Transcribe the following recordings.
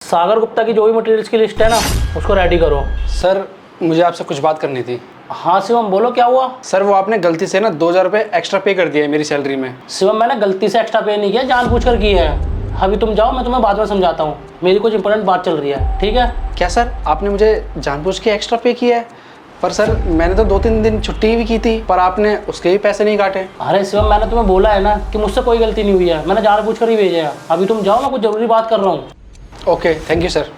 सागर गुप्ता की जो भी मटेरियल्स की लिस्ट है ना, उसको रेडी करो। सर मुझे आपसे कुछ बात करनी थी। हाँ शिवम बोलो, क्या हुआ? सर वो आपने गलती से ना 2000 रुपये एक्स्ट्रा पे कर दिया है मेरी सैलरी में। शिवम मैंने गलती से एक्स्ट्रा पे नहीं किया, जानबूझकर की है। अभी तुम जाओ, मैं तुम्हें बाद में समझाता हूँ, मेरी कुछ इंपॉर्टेंट बात चल रही है, ठीक है? क्या सर आपने मुझे जानबूझ के एक्स्ट्रा पे किया है? पर सर मैंने तो 2-3 दिन छुट्टी भी की थी, पर आपने उसके भी पैसे नहीं काटे। अरे शिवम मैंने तुम्हें बोला है ना कि मुझसे कोई गलती नहीं हुई है, मैंने जानबूझकर ही भेजा है। अभी तुम जाओ, मैं कुछ ज़रूरी बात कर रहा हूँ। Okay thank you sir.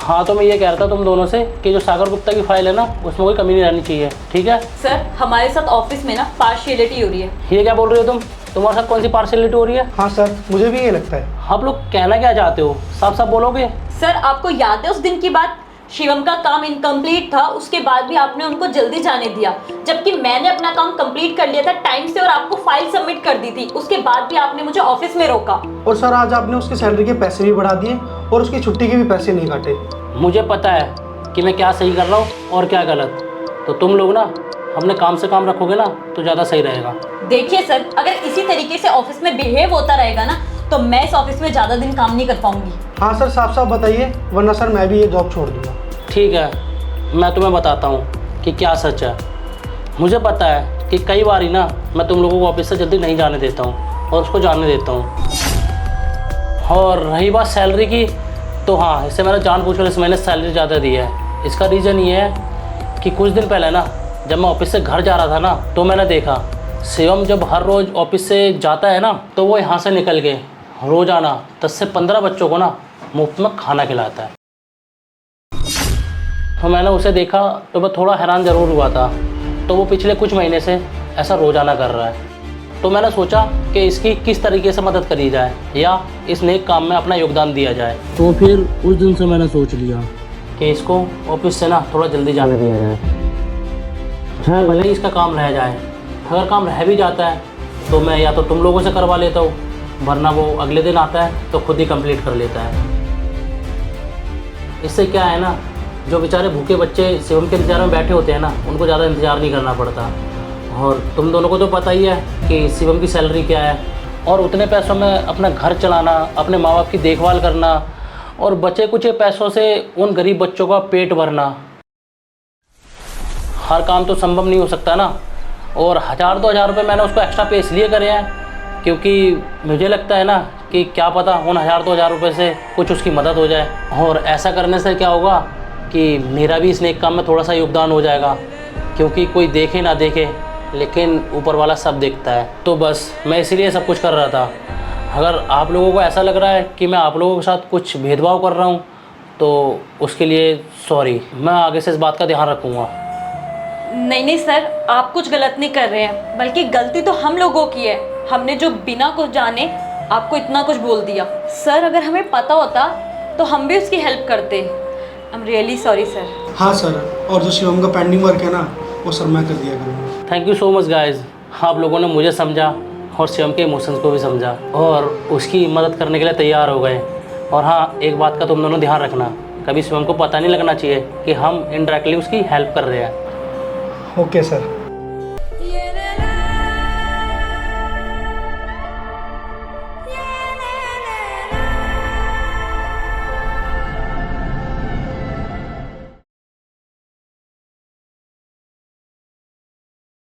हाँ तो मैं ये कह रहा था तुम दोनों से कि जो सागर गुप्ता की फाइल है ना, उसमें कोई कमी नहीं रहनी चाहिए, ठीक है? सर हमारे साथ ऑफिस में ना पार्शियलिटी हो रही है। ये क्या बोल रहे हो तुम? तुम्हारे साथ कौन सी पार्शलिटी हो रही है? हाँ सर, मुझे भी ये लगता है। आप लोग कहना क्या चाहते हो, साफ साफ बोलोगे? सर आपको याद है उस दिन की बात, शिवम का काम इनकम्प्लीट था, उसके बाद भी आपने उनको जल्दी जाने दिया, जबकि मैंने अपना काम कंप्लीट कर लिया था टाइम से और आपको फाइल सबमिट कर दी थी। उसके बाद भी आपने मुझे ऑफिस में रोका। और सर आज आपने उसकी सैलरी के पैसे भी बढ़ा दिए और उसकी छुट्टी के भी पैसे नहीं काटे। मुझे पता है कि मैं क्या सही कर रहा हूँ और क्या गलत, तो तुम लोग ना अपने काम से काम रखोगे ना तो ज़्यादा सही रहेगा। देखिए सर, अगर इसी तरीके से ऑफिस में बिहेव होता रहेगा ना तो मैं इस ऑफिस में ज़्यादा दिन काम नहीं कर पाऊंगी। हाँ सर, साफ साफ बताइए, वरना सर मैं भी ये जॉब छोड़ दूंगा। ठीक है, मैं तुम्हें बताता हूँ कि क्या सच है। मुझे पता है कि कई बार ही ना मैं तुम लोगों को ऑफिस से जल्दी नहीं जाने देता हूँ और उसको जाने देता हूँ। और रही बात सैलरी की, तो हाँ इससे मैंने जानबूझकर इस महीने सैलरी ज़्यादा दी है। इसका रीज़न ये है कि कुछ दिन पहले ना जब मैं ऑफिस से घर जा रहा था ना, तो मैंने देखा शिवम जब हर रोज़ ऑफिस से जाता है ना, तो वो यहाँ से निकल के रोज़ाना 10 से 15 बच्चों को ना मुफ्त में खाना खिलाता है। तो मैंने उसे देखा तो मैं थोड़ा हैरान ज़रूर हुआ था। तो वो पिछले कुछ महीने से ऐसा रोज़ाना कर रहा है। तो मैंने सोचा कि इसकी किस तरीके से मदद करी जाए या इस नेक काम में अपना योगदान दिया जाए। तो फिर उस दिन से मैंने सोच लिया कि इसको ऑफिस से ना थोड़ा जल्दी जाने दिया जाए, चाहे भले ही इसका काम रह जाए। अगर काम रह भी जाता है तो मैं या तो तुम लोगों से करवा लेता हूँ, वरना वो अगले दिन आता है तो खुद ही कंप्लीट कर लेता है। इससे क्या है ना, जो बेचारे भूखे बच्चे शिवम के इंतजार में बैठे होते हैं ना, उनको ज़्यादा इंतज़ार नहीं करना पड़ता। और तुम दोनों को तो पता ही है कि शिवम की सैलरी क्या है, और उतने पैसों में अपना घर चलाना, अपने माँ बाप की देखभाल करना और बचे कुचे पैसों से उन गरीब बच्चों का पेट भरना, हर काम तो संभव नहीं हो सकता ना। और 1000-2000 रुपये मैंने उसको एक्स्ट्रा पे इसलिए करे हैं क्योंकि मुझे लगता है ना कि क्या पता उन 1000-2000 रुपये से कुछ उसकी मदद हो जाए। और ऐसा करने से क्या होगा कि मेरा भी इस नेक काम में थोड़ा सा योगदान हो जाएगा, क्योंकि कोई देखे ना देखे लेकिन ऊपर वाला सब देखता है। तो बस मैं इसीलिए सब कुछ कर रहा था। अगर आप लोगों को ऐसा लग रहा है कि मैं आप लोगों के साथ कुछ भेदभाव कर रहा हूँ तो उसके लिए सॉरी, मैं आगे से इस बात का ध्यान रखूँगा। नहीं नहीं सर, आप कुछ गलत नहीं कर रहे हैं, बल्कि गलती तो हम लोगों की है। हमने जो बिना कुछ जाने आपको इतना कुछ बोल दिया। सर अगर हमें पता होता तो हम भी उसकी हेल्प करते। I am really sorry sir. हाँ सर, और जो शिवम का पेंडिंग वर्क है ना, वो सर मैं कर दिया करूँगा। Thank you so much guys, आप लोगों ने मुझे समझा और शिवम के इमोशंस को भी समझा और उसकी मदद करने के लिए तैयार हो गए। और हाँ, एक बात का तुम दोनों ध्यान रखना, कभी शिवम को पता नहीं लगना चाहिए कि हम इनडायरेक्टली उसकी हेल्प कर रहे हैं। Okay sir.